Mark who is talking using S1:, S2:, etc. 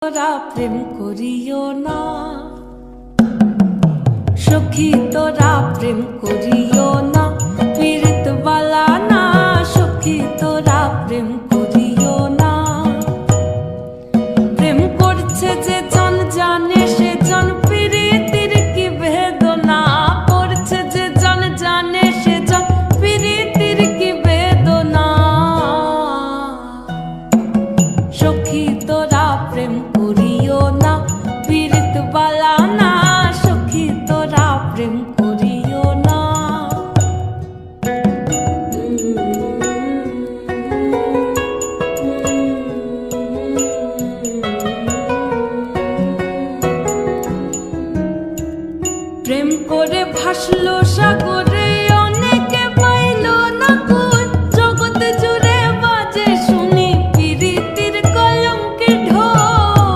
S1: তোরা প্রেম করিও না সখী, তোরা প্রেম করিও না, পীড়িত বালা না সখী, তোরা প্রেম করিও না। প্রেম করছে যে জন জানে সে জন পীড়িতির কি বেদনা, করছে যে জন জানে সে জন পীড়িতির কি বেদনা। সখী তোরা প্রেম করিও না, পীড়িত বালা না সখী, তোরা প্রেম করিও না। প্রেম করে ভাসলো